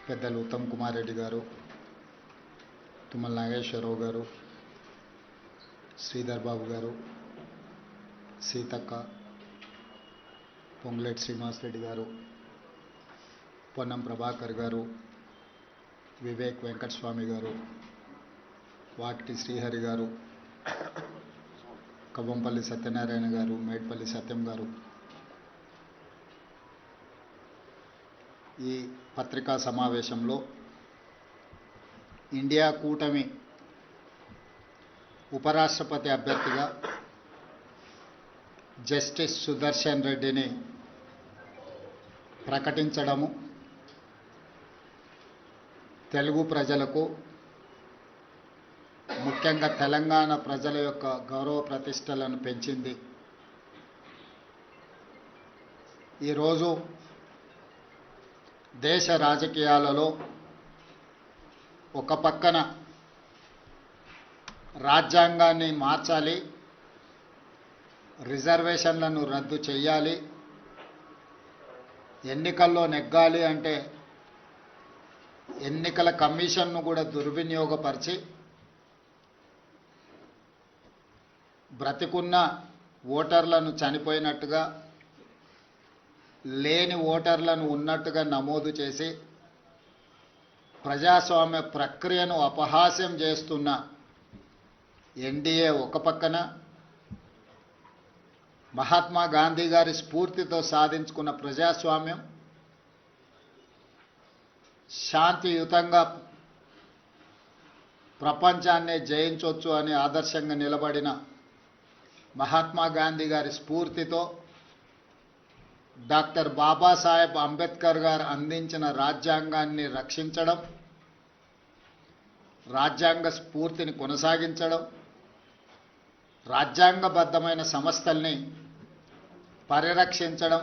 పెద్దలు ఉత్తమ్ కుమార్ రెడ్డి గారు, తుమ్మల నాగేశ్వరరావు గారు, శ్రీధర్ బాబు గారు, సీతక్క, పొంగులేటి శ్రీనివాస్ రెడ్డి గారు, పొన్నం ప్రభాకర్ గారు, వివేక్ వెంకటస్వామి గారు, వాకిటి శ్రీహరి గారు, కవ్వంపల్లి సత్యనారాయణ గారు, మేడ్పల్లి సత్యం గారు, ఈ పత్రికా సమావేశంలో ఇండియా కూటమి ఉపరాష్ట్రపతి అభ్యర్థిగా జస్టిస్ సుదర్శన్ రెడ్డిని ప్రకటించడము తెలుగు ప్రజలకు, ముఖ్యంగా తెలంగాణ ప్రజల యొక్క గౌరవ ప్రతిష్టలను పెంచింది. ఈరోజు దేశ రాజకీయాలలో ఒక పక్కన రాజ్యాంగాన్ని మార్చాలి, రిజర్వేషన్లను రద్దు చేయాలి, ఎన్నికల్లో నెగ్గాలి అంటే ఎన్నికల కమిషన్ను కూడా దుర్వినియోగపరిచి బ్రతికున్న ఓటర్లను చనిపోయినట్టుగా, లేని ఓటర్లను ఉన్నట్టుగా నమోదు చేసి ప్రజాస్వామ్య ప్రక్రియను అపహాస్యం చేస్తున్న ఎన్డీఏ ఒక పక్కన, మహాత్మా గాంధీ గారి స్ఫూర్తితో సాధించుకున్న ప్రజాస్వామ్యం, శాంతియుతంగా ప్రపంచాన్నే జయించవచ్చు అని ఆదర్శంగా నిలబడిన మహాత్మా గాంధీ గారి స్ఫూర్తితో డాక్టర్ బాబాసాహెబ్ అంబేద్కర్ గారు అందించిన రాజ్యాంగాన్ని రక్షించడం, రాజ్యాంగ స్ఫూర్తిని కొనసాగించడం, రాజ్యాంగబద్ధమైన సంస్థల్ని పరిరక్షించడం,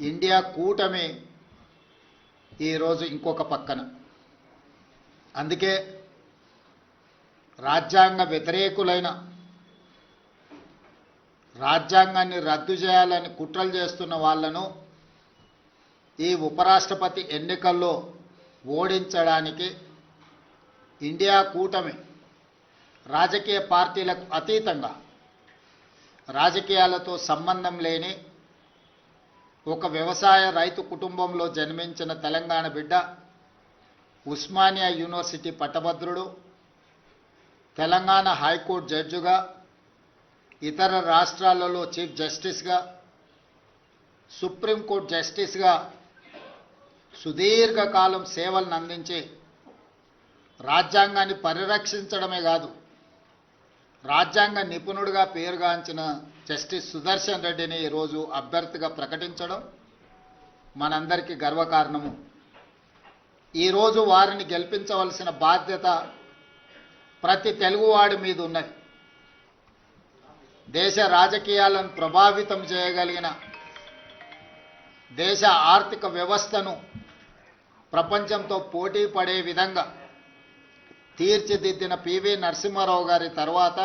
ఇండియా కూటమి ఈరోజు ఇంకొక పక్కన. అందుకే రాజ్యాంగ వ్యతిరేకులైన, రాజ్యాంగాన్ని రద్దు చేయాలని కుట్రలు చేస్తున్న వాళ్లను ఈ ఉపరాష్ట్రపతి ఎన్నికల్లో ఓడించడానికి ఇండియా కూటమి రాజకీయ పార్టీలకు అతీతంగా, రాజకీయాలతో సంబంధం లేని ఒక వ్యవసాయ రైతు కుటుంబంలో జన్మించిన తెలంగాణ బిడ్డ, ఉస్మానియా యూనివర్సిటీ పట్టభద్రుడు, తెలంగాణ హైకోర్టు జడ్జిగా, ఇతర రాష్ట్రాలలో చీఫ్ జస్టిస్గా, సుప్రీంకోర్టు జస్టిస్గా సుదీర్ఘకాలం సేవలను అందించి రాజ్యాంగాన్ని పరిరక్షించడమే కాదు, రాజ్యాంగ నిపుణుడిగా పేరుగాంచిన జస్టిస్ సుదర్శన్ రెడ్డిని ఈరోజు అభ్యర్థిగా ప్రకటించడం మనందరికీ గర్వకారణము. ఈరోజు వారిని గెలిపించవలసిన బాధ్యత ప్రతి తెలుగువాడి మీద ఉన్నది. దేశ రాజకీయాలను ప్రభావితం చేయగలిగిన, దేశ ఆర్థిక వ్యవస్థను ప్రపంచంతో పోటీ పడే విధంగా తీర్చిదిద్దిన పివి నరసింహారావు గారి తర్వాత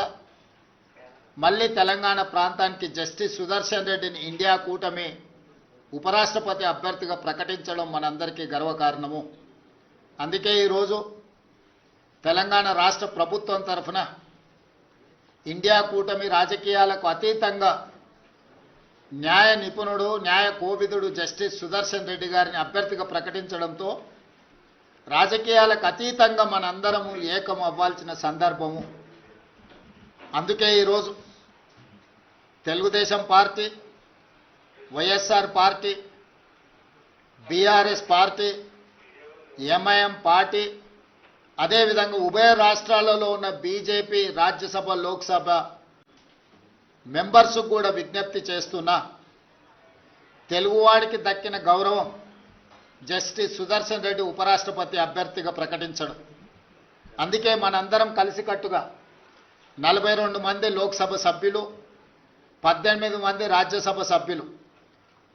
మళ్ళీ తెలంగాణ ప్రాంతానికి జస్టిస్ సుదర్శన్ రెడ్డిని ఇండియా కూటమి ఉపరాష్ట్రపతి అభ్యర్థిగా ప్రకటించడం మనందరికీ గర్వకారణము. అందుకే ఈరోజు తెలంగాణ రాష్ట్ర ప్రభుత్వం తరఫున ఇండియా కూటమి రాజకీయాలకు అతీతంగా న్యాయ నిపుణుడు, న్యాయ కోవిదుడు జస్టిస్ సుదర్శన్ రెడ్డి గారిని అభ్యర్థిగా ప్రకటించడంతో రాజకీయాలకు అతీతంగా మనందరము ఏకం అవ్వాల్సిన సందర్భము. అందుకే ఈరోజు Telugu Desam party, YSR party, BRS party, MIM party, అదేవిధంగా ఉభయ రాష్ట్రాలలో ఉన్న బీజేపీ రాజ్యసభ, లోక్సభ మెంబర్స్కు కూడా విజ్ఞప్తి చేస్తున్నా, తెలుగువాడికి దక్కిన గౌరవం జస్టిస్ సుదర్శన్ రెడ్డి ఉపరాష్ట్రపతి అభ్యర్థిగా ప్రకటించడం. అందుకే మనందరం కలిసికట్టుగా 42 మంది లోక్సభ సభ్యులు, 18 మంది రాజ్యసభ సభ్యులు,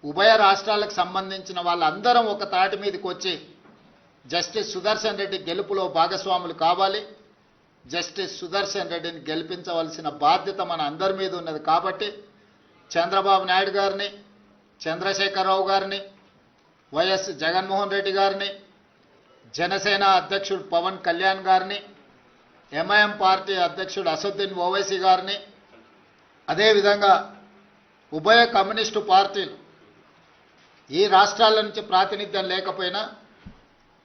ఉభయ రాష్ట్రాలకు సంబంధించిన వాళ్ళందరం ఒక తాటి మీదకి వచ్చి జస్టిస్ సుదర్శన్ రెడ్డి గెలుపులో భాగస్వాములు కావాలి. జస్టిస్ సుదర్శన్ రెడ్డిని గెలిపించవలసిన బాధ్యత మన అందరి మీద ఉన్నది. కాబట్టి చంద్రబాబు నాయుడు గారిని, చంద్రశేఖరరావు గారిని, వైఎస్ జగన్మోహన్ రెడ్డి గారిని, జనసేన అధ్యక్షుడు పవన్ కళ్యాణ్ గారిని, ఎంఐఎం పార్టీ అధ్యక్షుడు అసదుద్దీన్ ఓవైసీ గారిని, అదేవిధంగా ఉభయ కమ్యూనిస్టు పార్టీలు ఈ రాష్ట్రాల నుంచి ప్రాతినిధ్యం లేకపోయినా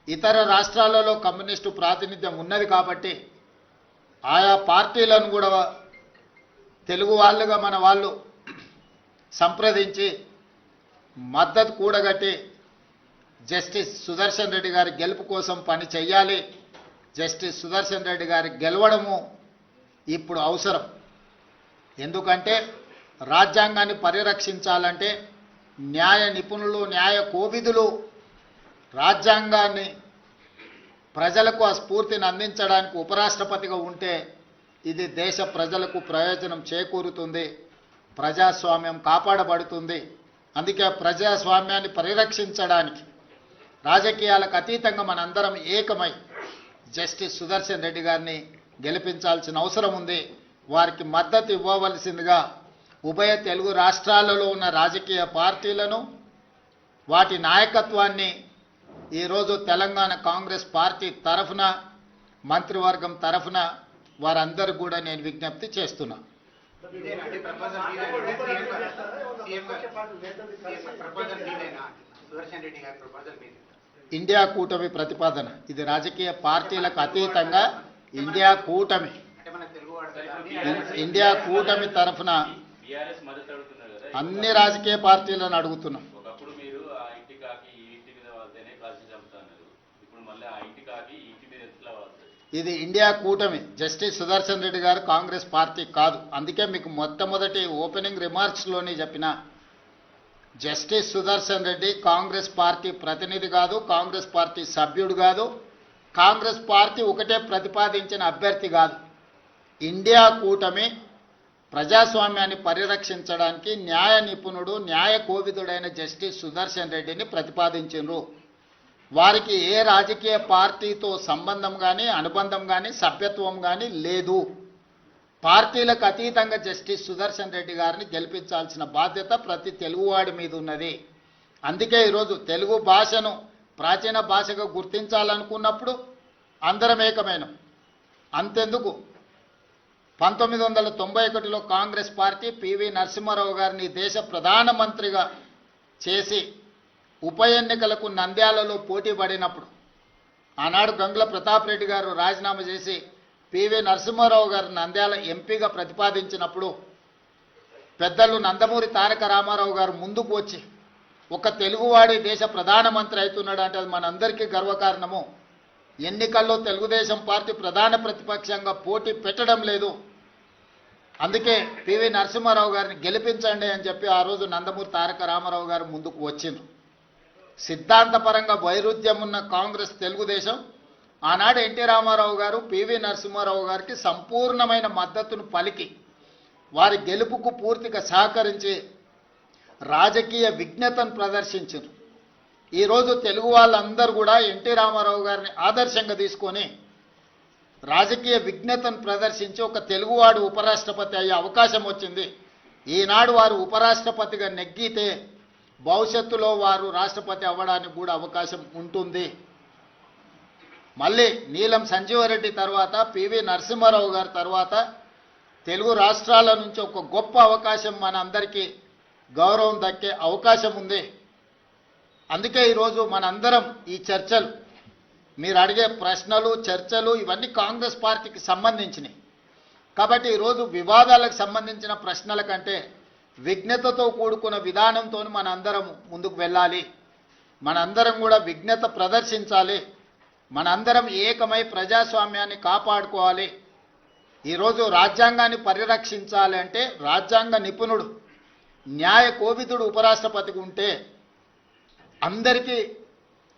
ఇతర రాష్ట్రాలలో కమ్యూనిస్టు ప్రాతినిధ్యం ఉన్నది కాబట్టి ఆయా పార్టీలను కూడా తెలుగు వాళ్ళుగా మన వాళ్ళు సంప్రదించి మద్దతు కూడగట్టి జస్టిస్ సుదర్శన్ రెడ్డి గారి గెలుపు కోసం పని చేయాలి. జస్టిస్ సుదర్శన్ రెడ్డి గారి గెలవడము ఇప్పుడు అవసరం. ఎందుకంటే రాజ్యాంగాన్ని పరిరక్షించాలంటే న్యాయ నిపుణులు, న్యాయ కోవిదులు రాజ్యాంగాన్ని ప్రజలకు ఆ స్ఫూర్తిని అందించడానికి ఉపరాష్ట్రపతిగా ఉంటే ఇది దేశ ప్రజలకు ప్రయోజనం చేకూరుతుంది, ప్రజాస్వామ్యం కాపాడబడుతుంది. అందుకే ప్రజాస్వామ్యాన్ని పరిరక్షించడానికి రాజకీయాలకు అతీతంగా మనందరం ఏకమై జస్టిస్ సుదర్శన్ రెడ్డి గారిని గెలిపించాల్సిన అవసరం ఉంది. వారికి మద్దతు ఇవ్వవలసిందిగా ఉభయ తెలుగు రాష్ట్రాలలో ఉన్న రాజకీయ పార్టీలను, వాటి నాయకత్వాన్ని ఈరోజు తెలంగాణ కాంగ్రెస్ పార్టీ తరఫున, మంత్రివర్గం తరఫున వారందరూ కూడా నేను విజ్ఞప్తి చేస్తున్నా. ఇండియా కూటమి ప్రతిపాదన ఇది రాజకీయ పార్టీలకు అతీతంగా ఇండియా కూటమి తరఫున అన్ని రాజకీయ పార్టీలను అడుగుతున్నాం. ఇది ఇండియా కూటమి, జస్టిస్ సుదర్శన్ రెడ్డి గారు కాంగ్రెస్ పార్టీ కాదు. అందుకే మీకు మొట్టమొదటి ఓపెనింగ్ రిమార్క్స్లోనే చెప్పిన జస్టిస్ సుదర్శన్ రెడ్డి కాంగ్రెస్ పార్టీ ప్రతినిధి కాదు, కాంగ్రెస్ పార్టీ సభ్యుడు కాదు, కాంగ్రెస్ పార్టీ ఒకటే ప్రతిపాదించిన అభ్యర్థి కాదు. ఇండియా కూటమి ప్రజాస్వామ్యాన్ని పరిరక్షించడానికి న్యాయ నిపుణుడు, న్యాయ కోవిదుడైన జస్టిస్ సుదర్శన్ రెడ్డిని ప్రతిపాదించారు. వారికి ఏ రాజకీయ పార్టీతో సంబంధం కానీ, అనుబంధం కానీ, సభ్యత్వం కానీ లేదు. పార్టీలకు అతీతంగా జస్టిస్ సుదర్శన్ రెడ్డి గారిని గెలిపించాల్సిన బాధ్యత ప్రతి తెలుగువాడి మీద ఉన్నది. అందుకే ఈరోజు తెలుగు భాషను ప్రాచీన భాషగా గుర్తించాలనుకున్నప్పుడు అందరం ఏకమైనం. అంతెందుకు 1991లో కాంగ్రెస్ పార్టీ పివి నరసింహారావు గారిని దేశ ప్రధానమంత్రిగా చేసి ఉప ఎన్నికలకు నంద్యాలలో పోటీ పడినప్పుడు ఆనాడు గంగుల ప్రతాప్ రెడ్డి గారు రాజీనామా చేసి పివి నరసింహారావు గారు నంద్యాల ఎంపీగా ప్రతిపాదించినప్పుడు పెద్దలు నందమూరి తారక రామారావు గారు ముందుకు వచ్చి ఒక తెలుగువాడి దేశ ప్రధానమంత్రి అవుతున్నాడు అంటే అది మనందరికీ గర్వకారణము. ఎన్నికల్లో తెలుగుదేశం పార్టీ ప్రధాన ప్రతిపక్షంగా పోటీ పెట్టడం లేదు, అందుకే పివి నరసింహారావు గారిని గెలిపించండి అని చెప్పి ఆ రోజు నందమూరి తారక రామారావు గారు ముందుకు వచ్చిండ్రు. సిద్ధాంతపరంగా వైరుధ్యం ఉన్న కాంగ్రెస్, తెలుగుదేశం ఆనాడు ఎన్టీ రామారావు గారు పివి నరసింహారావు గారికి సంపూర్ణమైన మద్దతును పలికి వారి గెలుపుకు పూర్తిగా సహకరించి రాజకీయ విజ్ఞతను ప్రదర్శించారు. ఈరోజు తెలుగు వాళ్ళందరూ కూడా ఎన్టీ రామారావు గారిని ఆదర్శంగా తీసుకొని రాజకీయ విజ్ఞతను ప్రదర్శించి ఒక తెలుగువాడు ఉపరాష్ట్రపతి అయ్యే అవకాశం వచ్చింది. ఈనాడు వారు ఉపరాష్ట్రపతిగా నెగ్గితే భవిష్యత్తులో వారు రాష్ట్రపతి అవ్వడానికి కూడా అవకాశం ఉంటుంది. మళ్ళీ నీలం సంజీవరెడ్డి తర్వాత పివి నరసింహారావు గారి తర్వాత తెలుగు రాష్ట్రాల నుంచి ఒక గొప్ప అవకాశం మన అందరికీ గౌరవం దక్కే అవకాశం ఉంది. అందుకే ఈరోజు మనందరం ఈ చర్చలు, మీరు అడిగే ప్రశ్నలు, చర్చలు ఇవన్నీ కాంగ్రెస్ పార్టీకి సంబంధించినవి. కాబట్టి ఈరోజు వివాదాలకు సంబంధించిన ప్రశ్నల కంటే విజ్ఞతతో కూడుకున్న విధానంతో మనందరం ముందుకు వెళ్ళాలి. మనందరం కూడా విజ్ఞత ప్రదర్శించాలి. మనందరం ఏకమై ప్రజాస్వామ్యాన్ని కాపాడుకోవాలి. ఈరోజు రాజ్యాంగాన్ని పరిరక్షించాలి అంటే రాజ్యాంగ నిపుణుడు, న్యాయ కోవిదుడు ఉపరాష్ట్రపతిగా ఉంటే అందరికీ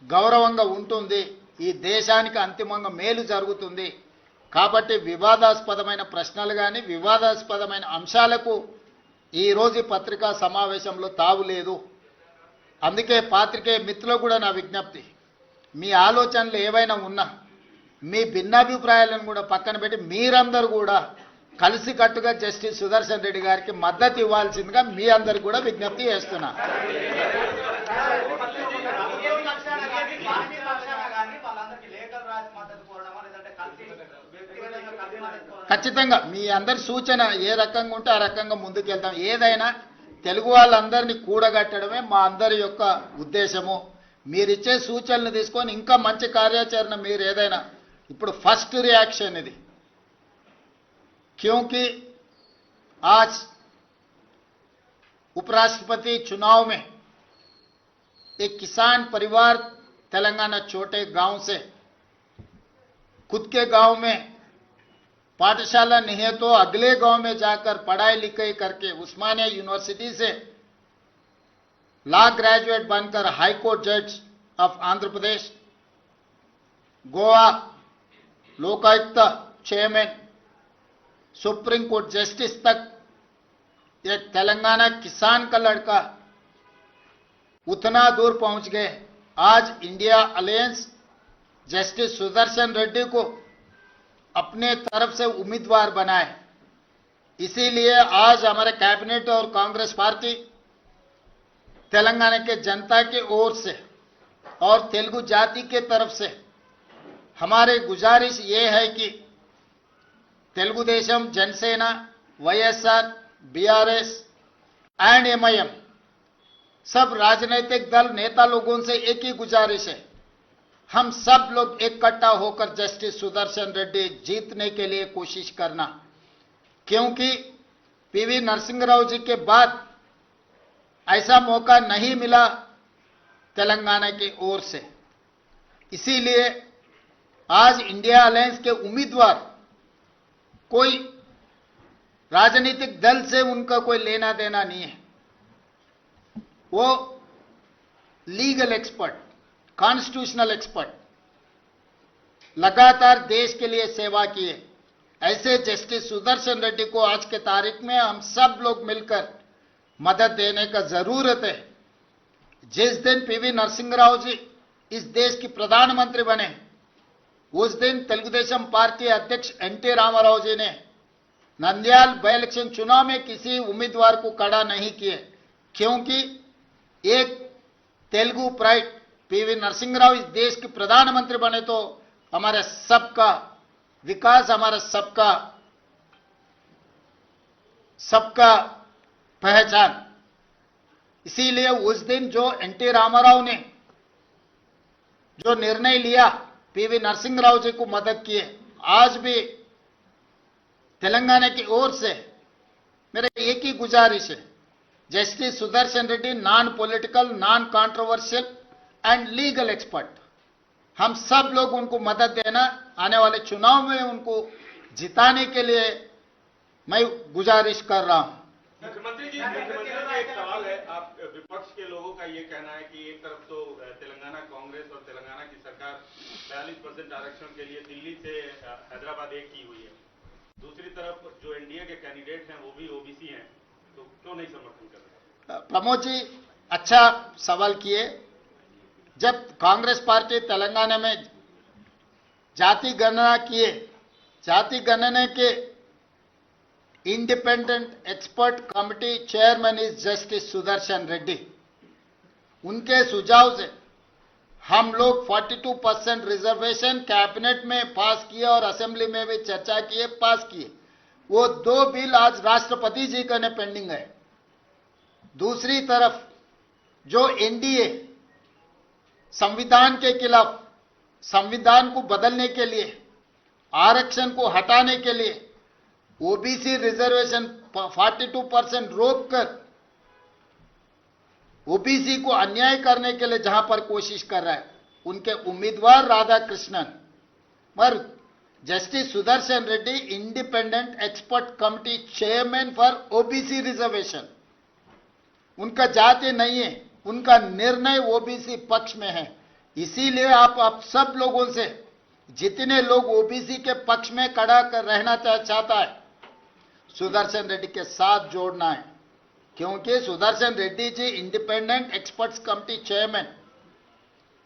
గౌరవంగా ఉంటుంది, ఈ దేశానికి అంతిమంగా మేలు జరుగుతుంది. కాబట్టి వివాదాస్పదమైన ప్రశ్నలు కానీ, వివాదాస్పదమైన అంశాలకు ఈరోజు పత్రికా సమావేశంలో తావు లేదు. అందుకే పాత్రికేయ మిత్రులకు కూడా నా విజ్ఞప్తి, మీ ఆలోచనలు ఏవైనా ఉన్నా మీ భిన్నాభిప్రాయాలను కూడా పక్కన పెట్టి మీరందరూ కూడా కలిసికట్టుగా జస్టిస్ సుదర్శన్ రెడ్డి గారికి మద్దతు ఇవ్వాల్సిందిగా మీ అందరికి కూడా విజ్ఞప్తి చేస్తున్నా. ఖచ్చితంగా మీ అందరి సూచన ఏ రకంగా ఉంటే ఆ రకంగా ముందుకెళ్తాం. ఏదైనా తెలుగు వాళ్ళందరినీ కూడగట్టడమే మా అందరి యొక్క ఉద్దేశము. మీరిచ్చే సూచనలు తీసుకొని ఇంకా మంచి కార్యాచరణ మీరు ఏదైనా ఇప్పుడు ఫస్ట్ रिएक्शन ఇది. क्योंकि आज उपराष्ट्रपति चुनाव में एक किसान परिवार तेलंगाना छोटे गांव से खुद के गांव में पाठशाला नहीं है तो अगले गांव में जाकर पढ़ाई लिखाई करके उस्मानिया यूनिवर्सिटी से लॉ ग्रेजुएट बनकर हाई कोर्ट जज of Andhra Pradesh, Goa Lokayukta chairman, supreme court justice तक एक तेलंगाना किसान का लड़का उतना दूर पहुंच गए. आज India alliance justice Sudarshan Reddy को अपने तरफ से उम्मीदवार बनाए. इसीलिए आज हमारे कैबिनेट और कांग्रेस पार्टी तेलंगाना के जनता की ओर से और तेलुगु जाति के तरफ से हमारी गुजारिश ये है कि Telugu Desam, Jana Sena, YSR, BRS and MIM सब राजनीतिक दल नेता लोगों से एक ही गुजारिश है, हम सब लोग इकट्ठा होकर जस्टिस सुदर्शन रेड्डी जीतने के लिए कोशिश करना. क्योंकि पीवी नरसिंह राव जी के बाद ऐसा मौका नहीं मिला तेलंगाना की ओर से. इसीलिए आज इंडिया अलायंस के उम्मीदवार कोई राजनीतिक दल से उनका कोई लेना देना नहीं है. वो लीगल एक्सपर्ट, कॉन्स्टिट्यूशनल एक्सपर्ट, लगातार देश के लिए सेवा किए. ऐसे जस्टिस सुदर्शन रेड्डी को आज के तारीख में हम सब लोग मिलकर मदद देने का जरूरत है. जिस दिन पीवी नरसिंह राव जी इस देश की प्रधानमंत्री बने उस दिन तेलुगुदेशम पार्टी अध्यक्ष एनटी रामाराव जी ने नंदयाल बाई इलेक्शन चुनाव में किसी उम्मीदवार को खड़ा नहीं किए. क्योंकि एक तेलुगु प्राइड पीवी नरसिंह राव इस देश के प्रधानमंत्री बने तो हमारे सबका विकास, हमारा सबका पहचान. इसीलिए उस दिन जो एनटी रामाराव ने जो निर्णय लिया पीवी नरसिंह राव जी को मदद किए. आज भी तेलंगाना की ओर से मेरा एक ही गुजारिश है, justice Sudarshan Reddy non political, non controversial and legal expert, हम सब लोग उनको मदद देना. आने वाले चुनाव में उनको जिताने के लिए मैं गुजारिश कर रहा हूं. मुख्यमंत्री जी, एक सवाल है. आप विपक्ष के लोगों का ये कहना है कि एक तरफ तो तेलंगाना कांग्रेस और तेलंगाना की सरकार 42% आरक्षण के लिए दिल्ली से हैदराबाद एक की हुई है, दूसरी तरफ जो एनडीए के कैंडिडेट हैं वो भी ओबीसी हैं, तो क्यों नहीं समर्थन कर रहे? प्रमोद जी अच्छा सवाल किए. जब कांग्रेस पार्टी तेलंगाना में जाति गणना किए, जाति गणना के independent expert committee chairman is justice Sudarshan Reddy. उनके सुझाव से हम लोग 42% रिजर्वेशन कैबिनेट में पास किए और असेंबली में भी चर्चा किए, पास किए. वो 2 बिल आज राष्ट्रपति जी का ने पेंडिंग है. दूसरी तरफ जो एनडीए संविधान के खिलाफ, संविधान को बदलने के लिए, आरक्षण को हटाने के लिए ओबीसी रिजर्वेशन 42% रोककर ओबीसी को अन्याय करने के लिए जहां पर कोशिश कर रहा है, उनके उम्मीदवार राधा कृष्णन पर justice Sudarshan Reddy independent expert committee chairman for OBC reservation. उनका जाति नहीं है, उनका निर्णय ओबीसी पक्ष में है. इसीलिए आप सब लोगों से, जितने लोग ओबीसी के पक्ष में खड़ा कर रहना चाहता है, सुदर्शन रेड्डी के साथ जोड़ना है. क्योंकि Sudarshan Reddy ji independent experts committee chairman,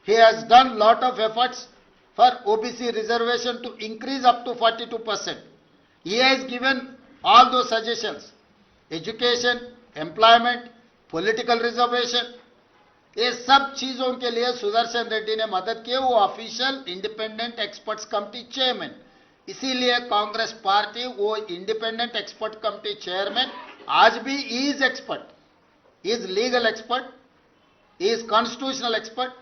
he has done lot of efforts for OBC reservation to increase up to 42%. He has given all those suggestions, education, employment, political reservation, ये सब चीजों के लिए सुदर्शन रेड्डी ने मदद की. वो official independent experts committee chairman. इसीलिए कांग्रेस पार्टी वो इंडिपेंडेंट एक्सपर्ट कमेटी चेयरमैन आज भी is expert, is legal expert, is constitutional expert.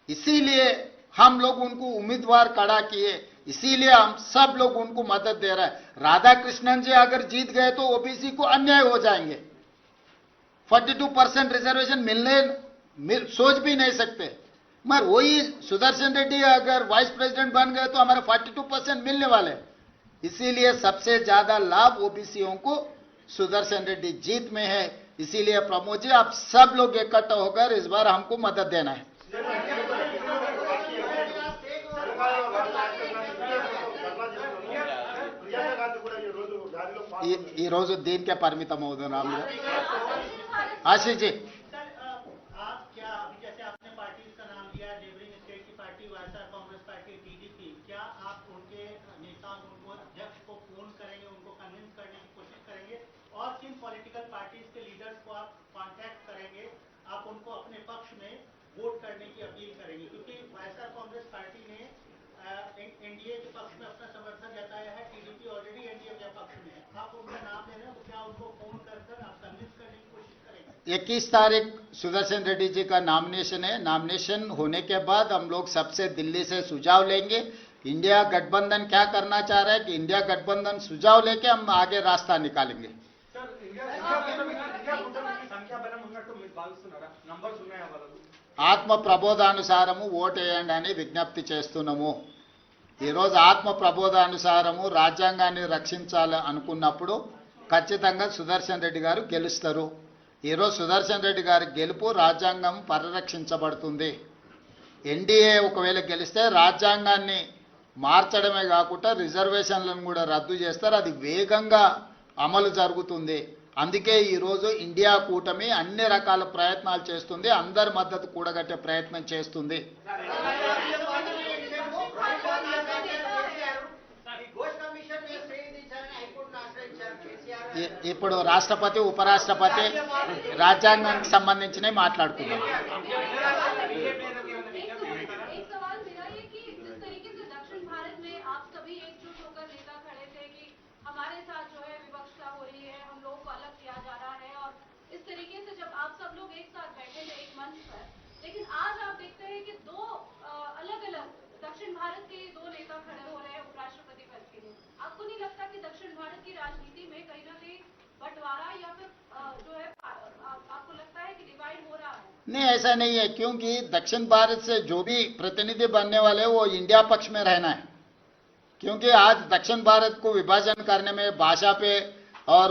इसीलिए हम लोग उनको उम्मीदवार खड़ा किए, इसीलिए हम सब लोग उनको मदद दे रहे हैं। राधा कृष्णन जी अगर जीत गए तो ओबीसी को अन्याय हो जाएंगे। 42% रिजर्वेशन सोच भी नहीं सकते। मगर वही सुदर्शन रेड्डी अगर वाइस प्रेसिडेंट बन गए तो हमारे 42% मिलने वाले। इसीलिए सबसे ज्यादा लाभ ओबीसीओं को सुदर्शन रेड्डी जीत में है। इसीलिए प्रमोद जी आप सब लोग इकट्ठा होकर इस बार हमको मदद देना है। ఈ రోజు దీనికే పరిమితం అవుతున్నాం। आशीष जी आप क्या अभी जैसे आपने पार्टी का नाम लिया, नेबरिंग स्टेट की party YSR Congress party TDP, क्या आप उनके नेताओं उनको अध्यक्ष को फोन करेंगे, उनको कन्विंस करने की कोशिश करेंगे और किन पॉलिटिकल पार्टीज के लीडर्स को आप कांटेक्ट करेंगे, आप उनको अपने पक्ष में वोट करने की अपील करेंगे? क्योंकि वाईएसआर कांग्रेस पार्टी ने एनडीए के पक्ष में अपना समर्थन जताया है, टीडीपी ऑलरेडी एनडीए के पक्ष में है। आप उनका नाम ले रहे हैं तो क्या उनको फोन कर आप कन्विंस करने की कोशिश करेंगे? 21 तारीख सुदर्शन रेड्डी जी का नॉमिनेशन है। नॉमिनेशन होने के बाद हम लोग सबसे दिल्ली से सुझाव लेंगे। इंडिया गठबंधन क्या करना चाह रहा है कि इंडिया गठबंधन सुझाव लेके हम आगे रास्ता निकालेंगे। ఆత్మ ప్రబోధానుసారము ఓటేయండి అని విజ్ఞప్తి చేస్తున్నాము। ఈరోజు ఆత్మ ప్రబోధానుసారము రాజ్యాంగాన్ని రక్షించాలి అనుకున్నప్పుడు ఖచ్చితంగా సుదర్శన్ రెడ్డి గారు గెలుస్తారు। ఈరోజు సుదర్శన్ రెడ్డి గారి గెలుపు రాజ్యాంగం పరిరక్షించబడుతుంది। ఎన్డీఏ ఒకవేళ గెలిస్తే రాజ్యాంగాన్ని మార్చడమే కాకుండా రిజర్వేషన్లను కూడా రద్దు చేస్తారు, అది వేగంగా అమలు జరుగుతుంది। అందుకే ఈరోజు ఇండియా కూటమి అన్ని రకాల ప్రయత్నాలు చేస్తుంది, అందరి మద్దతు కూడగట్టే ప్రయత్నం చేస్తుంది। ఇప్పుడు రాష్ట్రపతి ఉపరాష్ట్రపతి రాజ్యాంగానికి సంబంధించినవి మాట్లాడుకున్నాం। लेकिन आज आप देखते हैं कि दो अलग-अलग दक्षिण भारत के दो नेता खड़े हो रहे हैं उपराष्ट्रपति पद के लिए। आपको नहीं लगता कि दक्षिण भारत की राजनीति में कहीं ना कहीं बंटवारा या फिर जो है आपको लगता है कि डिवाइड हो रहा है? नहीं, ऐसा नहीं है, क्योंकि दक्षिण भारत से जो भी प्रतिनिधि बनने वाले वो इंडिया पक्ष में रहना है। क्योंकि आज दक्षिण भारत को विभाजन करने में भाषा पे और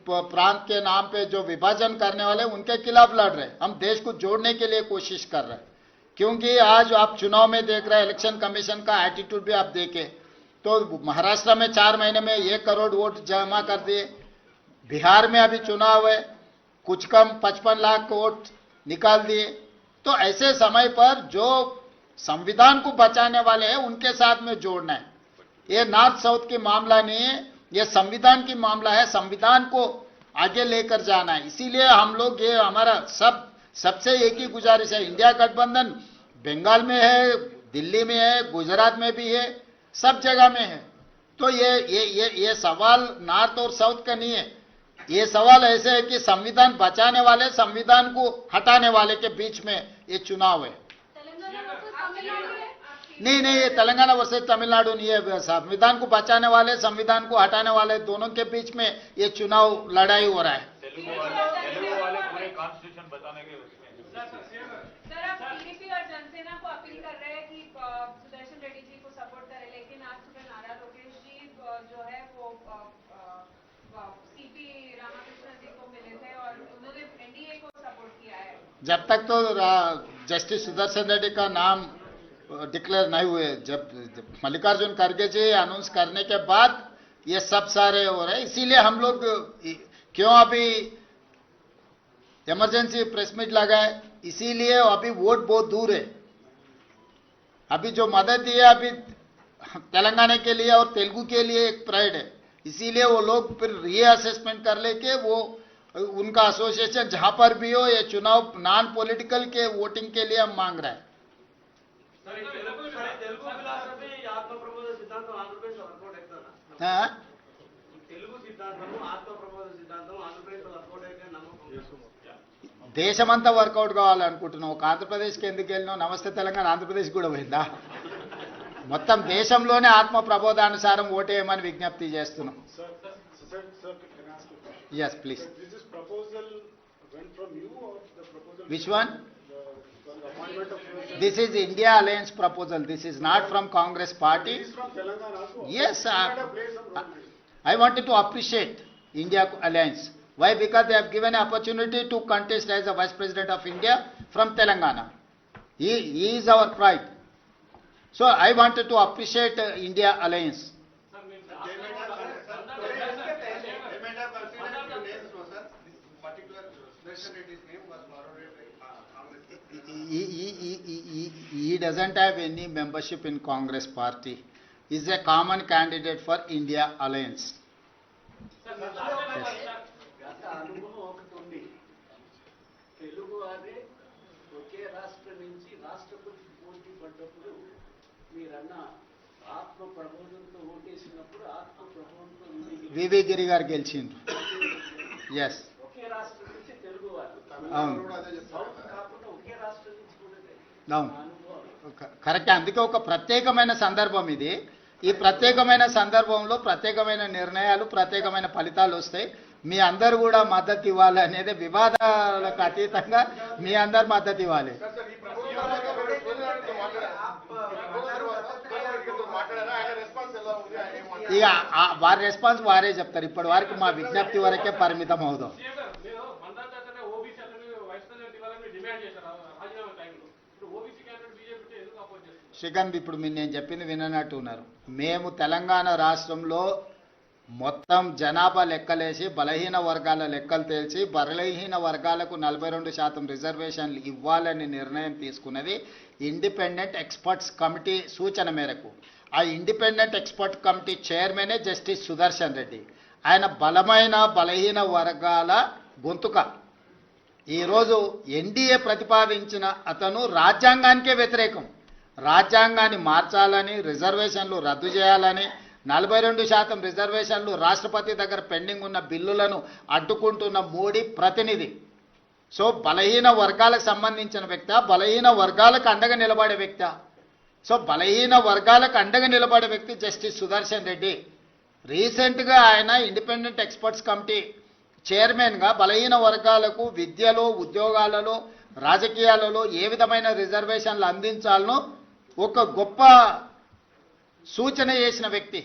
प्रांत के नाम पे जो विभाजन करने वाले उनके खिलाफ लड़ रहे। हम देश को जोड़ने के लिए कोशिश कर रहे हैं। क्योंकि आज आप चुनाव में देख रहे हैं, इलेक्शन कमीशन का एटीट्यूड भी आप देखें तो महाराष्ट्र में 4 महीने में 1 करोड़ वोट जमा कर दिए। बिहार में अभी चुनाव है, कुछ कम 55 लाख वोट निकाल दिए। तो ऐसे समय पर जो संविधान को बचाने वाले हैं उनके साथ में जोड़ना है। ये नॉर्थ साउथ की मामला नहीं है, ये संविधान की मामला है। संविधान को आगे लेकर जाना है। इसीलिए हम लोग ये हमारा सबसे एक ही गुजारिश है, इंडिया गठबंधन बंगाल में है, दिल्ली में है, गुजरात में भी है, सब जगह में है। तो ये सवाल नॉर्थ और साउथ का नहीं है। ये सवाल ऐसे है कि संविधान बचाने वाले, संविधान को हटाने वाले के बीच में ये चुनाव है। नहीं, ये तेलंगाना वर्सेस तमिलनाडु नहीं है। संविधान को बचाने वाले, संविधान को हटाने वाले दोनों के बीच में ये चुनाव लड़ाई हो रहा है। तेलुगु वाले पूरे कॉन्स्टिट्यूशन बताने के उसमें। सर, आप टीडीपी और जनसेना को अपील कर रहे हैं कि सुदर्शन रेड्डी जी को सपोर्ट करें, लेकिन आज सुबह नारा लोकेश जी जो है वो सीपी रामाकृष्णन जी को मिले थे और उन्होंने एनडीए को सपोर्ट किया है। जब तक तो जस्टिस सुदर्शन रेड्डी का नाम डिक्लेयर नहीं हुए, जब मल्लिकार्जुन खड़गे जी अनाउंस करने के बाद ये सब सारे हो रहे हैं। इसीलिए हम लोग क्यों अभी इमरजेंसी प्रेस मीट लगाए, इसीलिए अभी वोट बहुत दूर है। अभी जो मदद दी है अभी तेलंगाना के लिए और तेलुगु के लिए एक प्राइड है। इसीलिए वो लोग फिर रीअसेसमेंट कर लेके वो उनका एसोसिएशन जहां पर भी हो ये चुनाव नॉन पॉलिटिकल के वोटिंग के लिए हम मांग रहे हैं। తెలుగు ఫిలాసఫీ ఆత్మ ప్రబోధ సిద్ధాంతం ఆంధ్రప్రదేశ్ వర్కౌట్ ఆ? తెలుగు సిద్ధాంతము ఆత్మ ప్రబోధ సిద్ధాంతం ఆంధ్రప్రదేశ్ వర్కౌట్ అయితే నమ్మకం దేశమంతా వర్కౌట్ కావాలనుకుంటున్నావు. ఒక ఆంధ్రప్రదేశ్కి ఎందుకు వెళ్ళినావు? నమస్తే తెలంగాణ ఆంధ్రప్రదేశ్ కూడా పోయిందా? మొత్తం దేశంలోనే ఆత్మ ప్రబోధానుసారం ఓటేయమని విజ్ఞప్తి చేస్తున్నాం. Sir, can I ask a question? Yes please. This is proposal went from you or the proposal? Which one? The appointment of yourself? This is India Alliance proposal. This is not from Congress party. It is from Telangana also. Yes, You had a place of role. I wanted to appreciate India Alliance. Why? Because they have given an opportunity to contest as a Vice President of India from Telangana. He is our pride. So I wanted to appreciate India Alliance. He doesn't have any membership in Congress party. He is a common candidate for India Alliance. గత అనుభవం ఒకటి ఉంది. తెలుగు వారే ఒకే రాష్ట్రం నుంచి రాష్ట్రపతి పోటీ పడ్డప్పుడు మీరన్న ఆత్మ ప్రబోధంతో ఓటేసినప్పుడు ఆత్మ ప్రబోధంతో వివి గిరి గారు గెలిచిండ్రు. ఎస్, ఒకే రాష్ట్రం నుంచి తెలుగు వారు అవును సౌత్ కాకుండా ఒకే రాష్ట్రం నుంచి కూడా అవును అనుభవం. కరెక్ట్. అందుకే ఒక ప్రత్యేకమైన సందర్భం ఇది. ఈ ప్రత్యేకమైన సందర్భంలో ప్రత్యేకమైన నిర్ణయాలు, ప్రత్యేకమైన ఫలితాలు వస్తాయి. మీ అందరు కూడా మద్దతు ఇవ్వాలి అనేది, వివాదాలకు అతీతంగా మీ అందరు మద్దతు ఇవ్వాలి. ఇక వారి రెస్పాన్స్ వారే చెప్తారు. ఇప్పటి వరకు మా విజ్ఞప్తి వరకే పరిమితం అవుదాం. శ్రీకాంత్, ఇప్పుడు మీరు నేను చెప్పింది విననట్టు ఉన్నారు. మేము తెలంగాణ రాష్ట్రంలో మొత్తం జనాభా లెక్కలేసి బలహీన వర్గాల లెక్కలు తేల్చి బలహీన వర్గాలకు 42% రిజర్వేషన్లు ఇవ్వాలని నిర్ణయం తీసుకున్నది ఇండిపెండెంట్ ఎక్స్పర్ట్స్ కమిటీ సూచన మేరకు. ఆ ఇండిపెండెంట్ ఎక్స్పర్ట్ కమిటీ చైర్మనే జస్టిస్ సుదర్శన్ రెడ్డి. ఆయన బలమైన బలహీన వర్గాల గొంతుక. ఈరోజు ఎన్డీఏ ప్రతిపాదించిన అతను రాజ్యాంగానికే వ్యతిరేకం. రాజ్యాంగాన్ని మార్చాలని, రిజర్వేషన్లు రద్దు చేయాలని, 42% రిజర్వేషన్లు రాష్ట్రపతి దగ్గర పెండింగ్ ఉన్న బిల్లులను అడ్డుకుంటున్న మోడీ ప్రతినిధి. సో బలహీన వర్గాలకు సంబంధించిన వ్యక్తి, బలహీన వర్గాలకు అండగా నిలబడే వ్యక్తి. సో బలహీన వర్గాలకు అండగా నిలబడే వ్యక్తి జస్టిస్ సుదర్శన్ రెడ్డి. రీసెంట్గా ఆయన ఇండిపెండెంట్ ఎక్స్పర్ట్స్ కమిటీ చైర్మన్గా బలహీన వర్గాలకు విద్యలో, ఉద్యోగాలలో, రాజకీయాలలో ఏ విధమైన రిజర్వేషన్లు అందించాలనో ఒక గొప్ప సూచన చేసిన వ్యక్తి.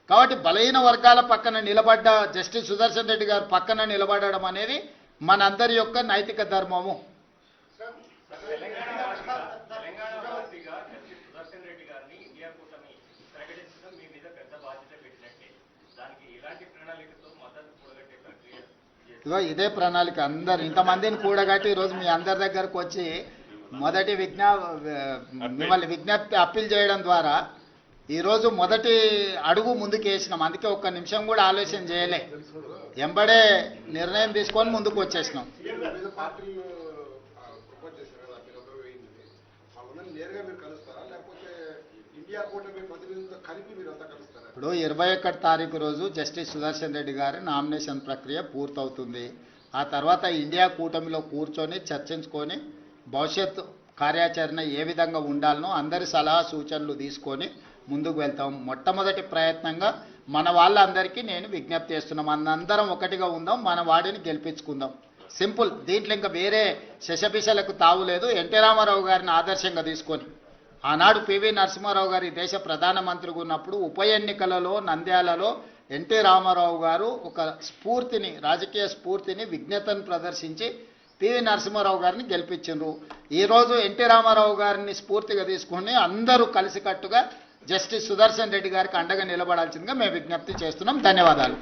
కాబట్టి బలహీన వర్గాల పక్కన నిలబడ్డ జస్టిస్ సుదర్శన్ రెడ్డి గారు పక్కన నిలబడడం అనేది మనందరి యొక్క నైతిక ధర్మము. తెలంగాణ వాసిగా జస్టిస్ సుదర్శన్ రెడ్డి గారిని ఇండియా కూటమి ప్రకటించడం మీ మీద పెద్ద బాధ్యత పెట్టినట్టే. దానికి ఎలాంటి ప్రణాళికతో మద్దతు కూడగట్టే ప్రక్రియ ఇగో ఇదే ప్రణాళిక. అందరు ఇంతమందిని కూడగట్టి ఈరోజు మీ అందరి దగ్గరకు వచ్చి మొదటి మిమ్మల్ని విజ్ఞప్తి అప్పీల్ చేయడం ద్వారా ఈరోజు మొదటి అడుగు ముందుకు వేసినాం. అందుకే ఒక్క నిమిషం కూడా ఆలోచన చేయలే, ఎంబడే నిర్ణయం తీసుకొని ముందుకు వచ్చేసినాం. ఇప్పుడు 21 తారీఖు రోజు జస్టిస్ సుదర్శన్ రెడ్డి గారి నామినేషన్ ప్రక్రియ పూర్తవుతుంది. ఆ తర్వాత ఇండియా కూటమిలో కూర్చొని చర్చించుకొని భవిష్యత్ కార్యాచరణ ఏ విధంగా ఉండాలనో అందరి సలహా సూచనలు తీసుకొని ముందుకు వెళ్తాం. మొట్టమొదటి ప్రయత్నంగా మన వాళ్ళందరికీ నేను విజ్ఞప్తి చేస్తున్నాం, మనందరం ఒకటిగా ఉందాం, మన వాడిని గెలిపించుకుందాం. సింపుల్. దీంట్లో ఇంకా వేరే శశపిశలకు తావులేదు. ఎన్టీ రామారావు గారిని ఆదర్శంగా తీసుకొని ఆనాడు పివి నరసింహారావు గారి దేశ ప్రధానమంత్రిగా ఉన్నప్పుడు ఉప ఎన్నికలలో నంద్యాలలో ఎన్టీ రామారావు గారు ఒక స్ఫూర్తిని, రాజకీయ స్ఫూర్తిని, విజ్ఞతను ప్రదర్శించి పివి నరసింహారావు గారిని గెలిపించారు. ఈరోజు ఎన్టీ రామారావు గారిని స్ఫూర్తిగా తీసుకుని అందరూ కలిసికట్టుగా జస్టిస్ సుదర్శన్ రెడ్డి గారికి అండగా నిలబడాల్సిందిగా మేము విజ్ఞప్తి చేస్తున్నాం. ధన్యవాదాలు.